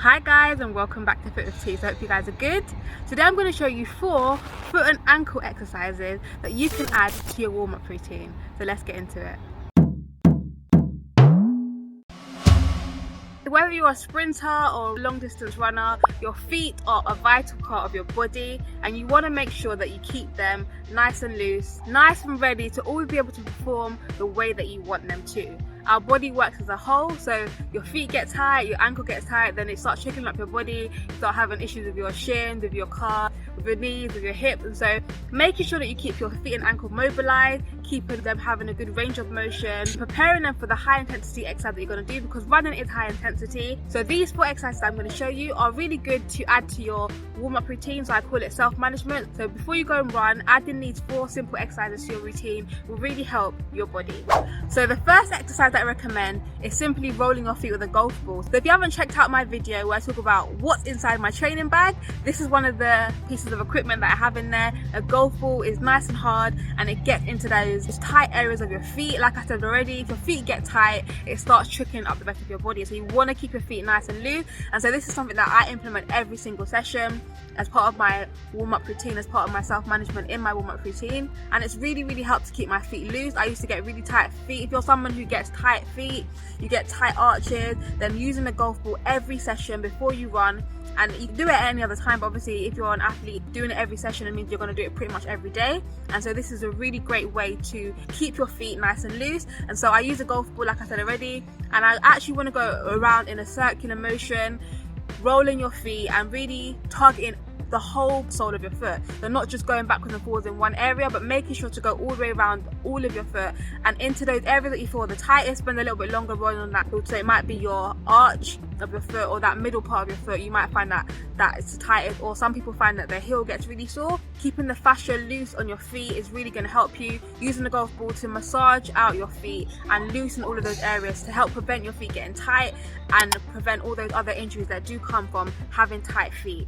Hi guys, and welcome back to Fit with T. So I hope you guys are good. Today I'm going to show you 4 foot and ankle exercises that you can add to your warm-up routine. So let's get into it. Whether you're a sprinter or a long distance runner, your feet are a vital part of your body, and you want to make sure that you keep them nice and loose, nice and ready to always be able to perform the way that you want them to. Our body works as a whole, so your feet get tight, your ankle gets tight, then it starts shaking up your body, you start having issues with your shins, with your calf, with your knees, with your hips. And so making sure that you keep your feet and ankle mobilized, keeping them having a good range of motion, preparing them for the high intensity exercise that you're going to do, because running is high intensity. So these 4 exercises I'm going to show you are really good to add to your warm-up routine. So I call it self-management. So before you go and run, adding these 4 simple exercises to your routine will really help your body. So the first exercise that I recommend is simply rolling your feet with a golf ball. So if you haven't checked out my video where I talk about what's inside my training bag, this is one of the pieces of equipment that I have in there. A golf ball is nice and hard, and it gets into those tight areas of your feet. Like I said already, if your feet get tight, it starts tricking up the rest of your body. So you want to keep your feet nice and loose. And so this is something that I implement every single session as part of my warm-up routine, as part of my self-management in my warm-up routine. And it's really helped to keep my feet loose. I used to get really tight feet. If you're someone who gets tight feet, you get tight arches, then using the golf ball every session before you run, and you can do it at any other time, but obviously if you're an athlete, doing it every session, it means you're going to do it pretty much every day. And so this is a really great way to keep your feet nice and loose. And so I use a golf ball, like I said already, and I actually want to go around in a circular motion, rolling your feet and really targeting the whole sole of your foot. So not just going backwards and forwards in one area, but making sure to go all the way around all of your foot and into those areas that you feel the tightest. Spend a little bit longer rolling on that. So it might be your arch of your foot or that middle part of your foot. You might find that it's the tightest, or some people find that their heel gets really sore. Keeping the fascia loose on your feet is really going to help you. Using the golf ball to massage out your feet and loosen all of those areas to help prevent your feet getting tight and prevent all those other injuries that do come from having tight feet.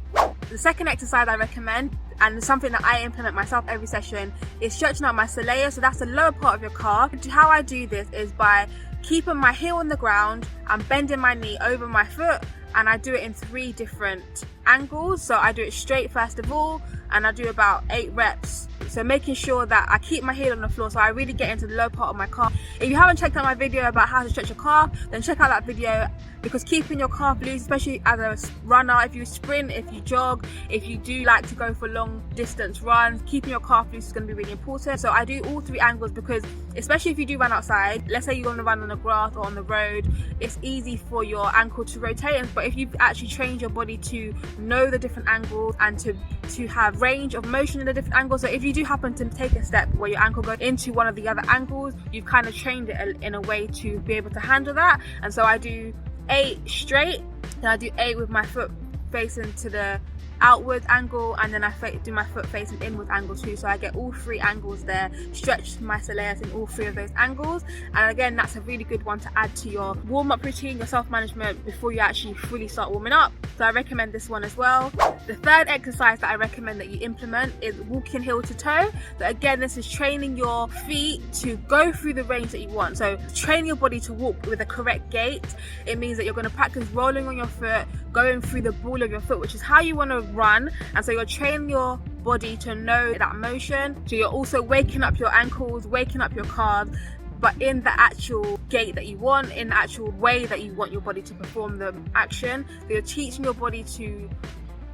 The second exercise I recommend, and something that I implement myself every session, is stretching out my soleus. So that's the lower part of your calf. How I do this is by keeping my heel on the ground and bending my knee over my foot, and I do it in 3 different angles. So I do it straight first of all, and I do about 8 reps. So making sure that I keep my heel on the floor, so I really get into the low part of my calf. If you haven't checked out my video about how to stretch your calf, then check out that video, because keeping your calf loose, especially as a runner, if you sprint, if you jog, if you do like to go for long distance runs, keeping your calf loose is going to be really important. So I do all 3 angles, because especially if you do run outside, let's say you're going to run on the grass or on the road, it's easy for your ankle to rotate. But if you've actually trained your body to know the different angles and to have range of motion in the different angles, so if you do happen to take a step where your ankle goes into one of the other angles, you've kind of trained it in a way to be able to handle that. And so I do 8 straight, then I do 8 with my foot facing to the outward angle, and then I do my foot facing inward angle too. So I get all 3 angles there, stretch my soleus in all 3 of those angles. And again, that's a really good one to add to your warm-up routine, your self-management, before you actually fully start warming up. So I recommend this one as well. The third exercise that I recommend that you implement is walking heel to toe. So again, this is training your feet to go through the range that you want. So training your body to walk with a correct gait. It means that you're going to practice rolling on your foot, going through the ball of your foot, which is how you want to run. And so you're training your body to know that motion. So you're also waking up your ankles, waking up your calves, but in the actual gait that you want, in the actual way that you want your body to perform the action. So you're teaching your body to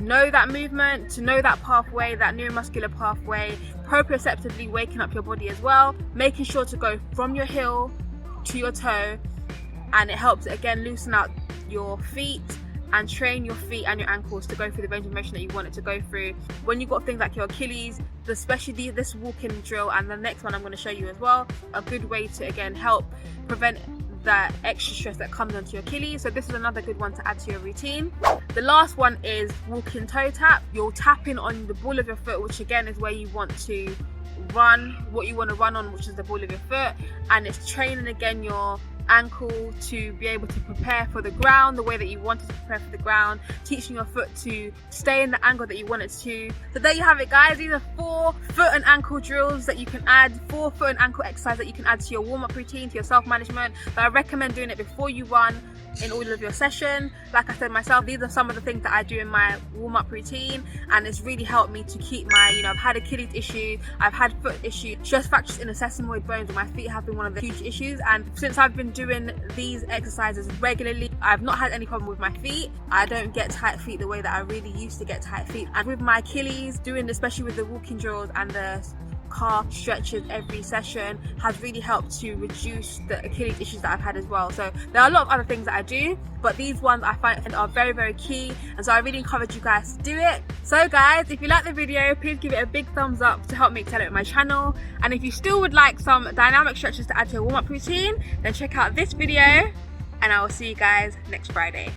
know that movement, to know that pathway, that neuromuscular pathway, proprioceptively waking up your body as well, making sure to go from your heel to your toe. And it helps again loosen out your feet and train your feet and your ankles to go through the range of motion that you want it to go through. When you've got things like your Achilles, especially this walking drill and the next one I'm going to show you as well, a good way to again help prevent that extra stress that comes onto your Achilles. So this is another good one to add to your routine. The last one is walking toe tap. You're tapping on the ball of your foot, which again is where you want to run, what you want to run on, which is the ball of your foot. And it's training again your ankle to be able to prepare for the ground the way that you want it to prepare for the ground, teaching your foot to stay in the angle that you want it to. So there you have it, guys. These are 4 foot and ankle drills that you can add, 4 foot and ankle exercises that you can add to your warm-up routine, to your self-management. But I recommend doing it before you run, in all of your session. Like I said myself, these are some of the things that I do in my warm-up routine, and it's really helped me to keep my, I've had Achilles issues, I've had foot issues, stress fractures in the sesamoid bones, and my feet have been one of the huge issues. And since I've been doing these exercises regularly, I've not had any problem with my feet. I don't get tight feet the way that I really used to get tight feet. And with my Achilles, doing especially with the walking drills and the calf stretches every session has really helped to reduce the Achilles issues that I've had as well. So there are a lot of other things that I do, but these ones I find are very, very key, and so I really encourage you guys to do it. So guys, if you like the video, please give it a big thumbs up to help me accelerate my channel, and if you still would like some dynamic stretches to add to your warm-up routine, then check out this video, and I will see you guys next Friday.